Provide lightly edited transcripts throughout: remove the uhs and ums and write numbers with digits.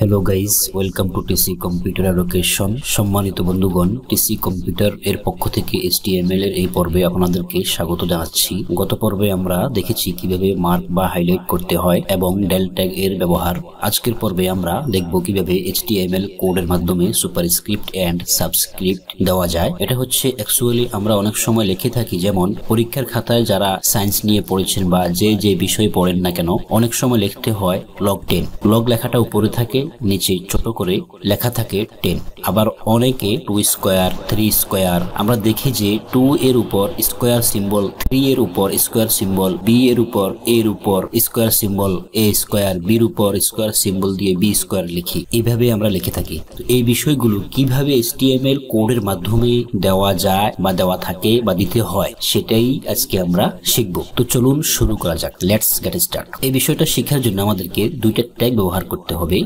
Hello guys, welcome to TC computer education. সম্মানিত বন্ধুগণ, TC computer এর পক্ষ থেকে HTML এর এই পর্বে আপনাদেরকে স্বাগত জানাচ্ছি। গত পর্বে আমরা দেখেছি কিভাবে মার্ক বা হাইলাইট করতে হয় এবং ডেল ট্যাগ এর ব্যবহার। আজকের পর্বে আমরা দেখব কিভাবে HTML কোডের মাধ্যমে সুপারস্ক্রিপ্ট এন্ড সাবস্ক্রিপ্ট দেওয়া যায়। এটা হচ্ছে অ্যাকচুয়ালি আমরা অনেক সময় লিখে থাকি, যেমন পরীক্ষার খাতায় যারা সায়েন্স নিয়ে পড়েছেন বা যে বিষয়ে পড়েন না কেন, অনেক সময় লিখতে হয় log 10। লগ লেখাটা উপরে থাকে, নিচে ছোট করে লেখা থাকে 10। আবার অনেকে 2 স্কয়ার 3 স্কয়ার, আমরা দেখি যে 2 এর উপর স্কয়ার সিম্বল, 3 এর উপর স্কয়ার সিম্বল, b এর উপর a এর উপর square symbol, a square, b এর উপর স্কয়ার সিম্বল দিয়ে b স্কয়ার লিখি। এইভাবে আমরা লিখে থাকি। তো এই বিষয়গুলো কিভাবে HTML কোডের মাধ্যমে দেওয়া যায় বা দেওয়া থাকে বা দিতে হয়, সেটাই আজকে আমরা শিখব। তো চলুন শুরু করা যাক। Let's get start. এই বিষয়টা শেখার জন্য আমাদেরকে দুইটা ট্যাগ ব্যবহার করতে হবে।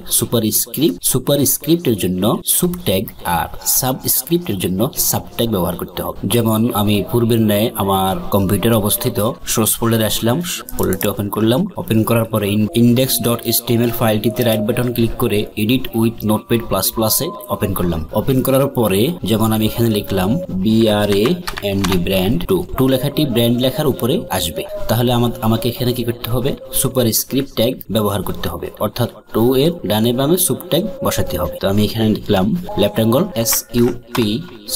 সুপারস্ক্রিপ্টের জন্য সুব ট্যাগ আর সাবস্ক্রিপ্টের জন্য সাব ট্যাগ ব্যবহার করতে হবে। যেমন আমি পূর্বের ন্যায় আমার কম্পিউটার অবস্থিত সোর্স ফোল্ডারে আসলাম, ফোল্ডারটি ওপেন করলাম। ওপেন করার পরে index.html ফাইলটিতে রাইট বাটন ক্লিক করে এডিট উইথ নোটপ্যাড প্লাস প্লাসে ওপেন করলাম। ওপেন করার পরে যেমন আমি এখানে লিখলাম BRAND ব্র্যান্ড 2 লেখাটি ব্র্যান্ড লেখার উপরে আসবে। তাহলে আমাকে এখানে কি করতে হবে? সুপারস্ক্রিপ্ট ট্যাগ ব্যবহার করতে হবে, অর্থাৎ 2 এর ডানে বামে সুব ট্যাগ বসাতে হবে। তো আমি এখানে লিখলাম লেফট অ্যাঙ্গল SUP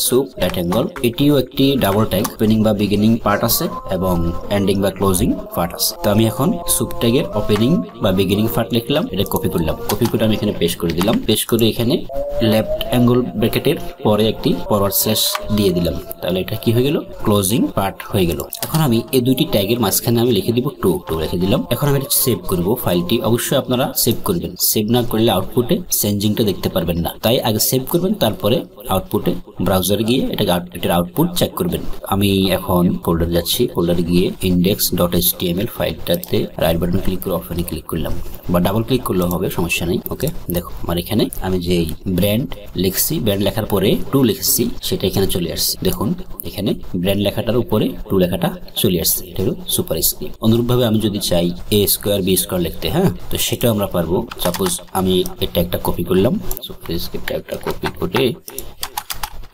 সুব রাইট অ্যাঙ্গল। এটিও একটি ডাবল ট্যাগ, ওপেনিং বা বিগিনিং পার্ট আছে এবং এন্ডিং বা ক্লোজিং পার্ট আছে। তো আমি এখন সুব ট্যাগের ওপেনিং বা বিগিনিং পার্ট লিখলাম, এটা কপি করলাম। কপি করে আমি এখানে পেস্ট করে দিলাম। পেস্ট করে এখানে লেফট অ্যাঙ্গল ব্র্যাকেটের পরে একটি ফরওয়ার্ড স্ল্যাশ দিয়ে দিলাম। তাহলে এটা কি হয়ে গেল? ক্লোজিং পার্ট হয়ে গেল। এখন আমি এই দুইটি ট্যাগের মাঝখানে আমি লিখে দিব 2 লিখে দিলাম। এখন আমি এটা সেভ করব ফাইলটি। অবশ্যই আপনারা সেভ করবেন। সেভ না করলে আউটপুটে চেঞ্জিংটা দেখতে পারবেন না। তাই আগে সেভ করবেন, তারপরে আউটপুটে ব্রাউজারে গিয়ে এটার আউটপুট চেক করবেন। আমি এখন ফোল্ডারে যাচ্ছি। ফোল্ডারে গিয়ে index.html ফাইলটাতে রাইট বাটন ক্লিক করে ওপেনে ক্লিক করলাম, বা ডাবল ক্লিক করলেও হবে, সমস্যা নেই। ওকে, দেখো আমার এখানে আমি যে ব্র্যান্ড লিখছি, ব্র্যান্ড লেখার পরে 2 লিখছি, সেটা এখানে চলে আসছে। দেখুন এখানে ব্র্যান্ড লেখাটার উপরে 2 লেখাটা চলে আসছে। এটা হলো সুপারস্ক্রিপ্ট। অনুরূপভাবে আমি যদি চাই a স্কয়ার b স্কয়ার লিখতে, তো সেটাও আমরা পারবো। সাপোজ আমি এটা একটা কপি করলাম, সুপারস্ক্রিপ্ট একটা কপি করে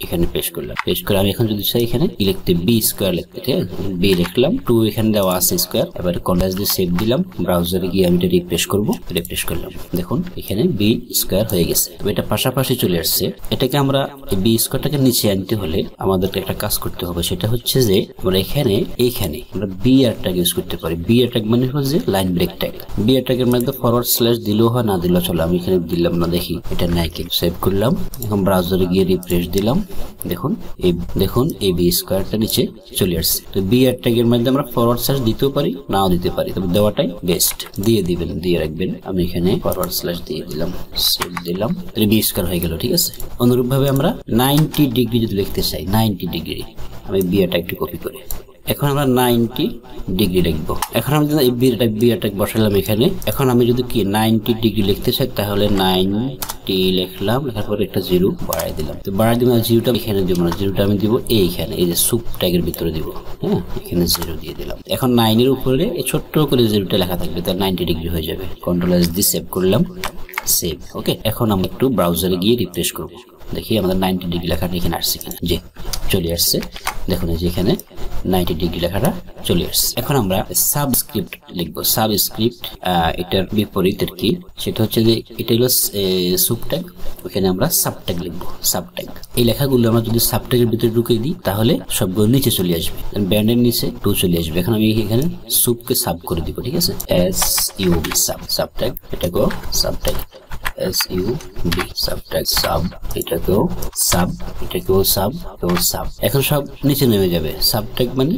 এখানে পেস্ট করলাম। পেস্ট করে আমি এখন যদি চাই এখানে লিখতে b স্কয়ার লিখতে, ঠিক আছে, b লিখলাম, 2 এখানে দেওয়া আছে স্কয়ার। এবার কন্ট্রোল দিয়ে সেভ দিলাম। ব্রাউজারে গিয়ে আমি এটা রিফ্রেশ করব। রিফ্রেশ করলাম, দেখুন এখানে b স্কয়ার হয়ে গেছে। এটা পাশাপাশি চলে আসছে। এটাকে আমরা এই b স্কয়ারটাকে নিচে আনতে হলে আমাদেরকে একটা কাজ করতে হবে। সেটা হচ্ছে যে আমরা এখানে আমরা b এর ট্যাগ ইউজ করতে পারি। b এর ট্যাগ মানে হচ্ছে লাইন ব্রেক ট্যাগ। b এর ট্যাগের মধ্যে ফরওয়ার্ড স্ল্যাশ দিলেও হয়, না দিলেও চলে। আমি এখানে দিলাম না, দেখি এটা নাই কি। সেভ করলাম। এখন ব্রাউজারে গিয়ে রিফ্রেশ দিলাম। দেখুন এই বি স্কয়ারটা নিচে চলে আসছে। তো বি এর ট্যাগের মধ্যে আমরা ফরওয়ার্ড স্ল্যাশ দিতেও পারি, নাও দিতে পারি, তবে দেওয়াটাই বেস্ট। দিয়ে রাখবেন। আমি এখানে ফরওয়ার্ড স্ল্যাশ দিয়ে দিলাম, সেভ দিলাম। বি স্কয়ার হয়ে গেল, ঠিক আছে। অনুরূপভাবে আমরা 90 ডিগ্রি যদি লিখতে চাই, 90 ডিগ্রি, আমি বি এর ট্যাগটি কপি করি। এখন আমরা 90 ডিগ্রি লিখবো। এখন আমি যদি বি এর ট্যাগ বসালাম এখানে। এখন আমি যদি 90 ডিগ্রি লিখতে চাই, তাহলে 90 লিখলাম, লেখার পরে একটা 0 বাড়াই দিলাম। তো বাড়াই দিলাম, 0টা এখানে দিব না, 0টা আমি দিব এইখানে, এই যে সুব ট্যাগের ভিতরে দিব। এখানে 0 দিয়ে দিলাম। এখন 9 এর উপরে এই ছোট্ট করে 0টা লেখা থাকবে, তাহলে 90 ডিগ্রি হয়ে যাবে। কন্ট্রোল এস দিয়ে সেভ করলাম, সেভ। ওকে, এখন আমরা একটু ব্রাউজারে গিয়ে রিফ্রেশ করব। দেখি আমাদের 90 ডিগ্রি লেখাটা এখানে আসছে কিনা। যে চলে আসছে, দেখুন এই যে এখানে 90 ডিগ্রি লেখাটা চলে আসছে। এখন আমরা সাবস্ক্রিপ্ট লিখবো। সাবস্ক্রিপ্ট এটার বিপরীতের কি, সেটা হচ্ছে যে এটা হলো সুব ট্যাগ, ওখানে আমরা সাব ট্যাগ লিখবো। সাব ট্যাগ এই লেখাগুলো আমরা যদি সাব ট্যাগের ভিতরে ঢুকিয়ে দিই, তাহলে সবগুলো নিচে চলে আসবে। ব্যান্ডের নিচে 2 চলে আসবে। এখন আমি এখানে সুবকে সাব করে দিব, ঠিক আছে, SUB সাব ট্যাগ, এটাকেও sub tag SUB sub tag, sub, এটাকেও সাব, এটাকেও সাব, এখন সব নিচে নেমে যাবে। সাব ট্যাগ মানে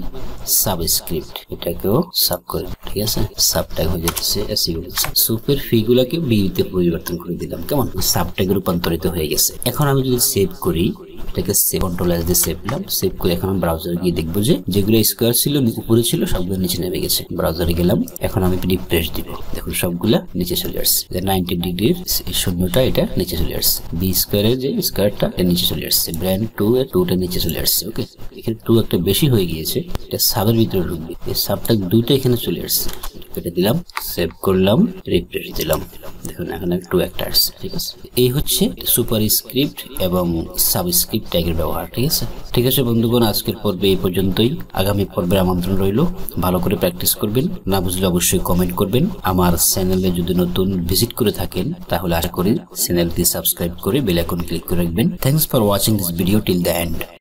সাবস্ক্রিপ্ট, এটাকেও সাব করে, ঠিক আছে, সাব ট্যাগ হয়ে যাচ্ছে SUB। সুপের ফিগুলাকে বিতে পরিবর্তন করে দিলাম, কেমন, সাব ট্যাগে রূপান্তরিত হয়ে গেছে। এখন আমি যদি সেভ করি, এটাকে কন্ট্রোল এস দিয়ে সেভ দিলাম। সেভ করে এখন আমি ব্রাউজারে গিয়ে দেখবো যে যেগুলো স্কয়ার ছিল উপরে ছিল সবগুলো নিচে নেমে গেছে। ব্রাউজারে গেলাম, এখন আমি রিফ্রেশ দিব, দেখুন সবগুলা নিচে চলে আসছে। 90 ডিগ্রির শূন্যটা এটা নিচে চলে আসছে। বি স্কয়ারের যে স্কয়ারটা এটা নিচে চলে আসছে। ব্র্যান্ড 2 এর 2টা নিচে চলে আসছে। ওকে, এখানে 2 একটা বেশি হয়ে গিয়েছে, এটা সাবের ভিতরে ঢুকবে। এই সাবটা 2টা এখানে চলে আসছে। কেটে দিলাম, সেভ করলাম, রিফ্রেশ দিলাম। দেখুন এখানে টু একটা আসছে, ঠিক আছে। এই হচ্ছে সুপার স্ক্রিপ্ট এবং সাবস্ক্রিপ্ট ট্যাগের ব্যবহার, ঠিক আছে। ঠিক আছে বন্ধুগণ, আজকের পর্বে এই পর্যন্তই। আগামী পর্বের আমন্ত্রণ রইল, ভালো করে প্র্যাকটিস করবেন। না বুঝলে অবশ্যই কমেন্ট করবেন। আমার চ্যানেলে যদি নতুন ভিজিট করে থাকেন তাহলে আশা করি চ্যানেলটি সাবস্ক্রাইব করে বেল আইকন ক্লিক করে রাখবেন। Thanks for watching this video till the end.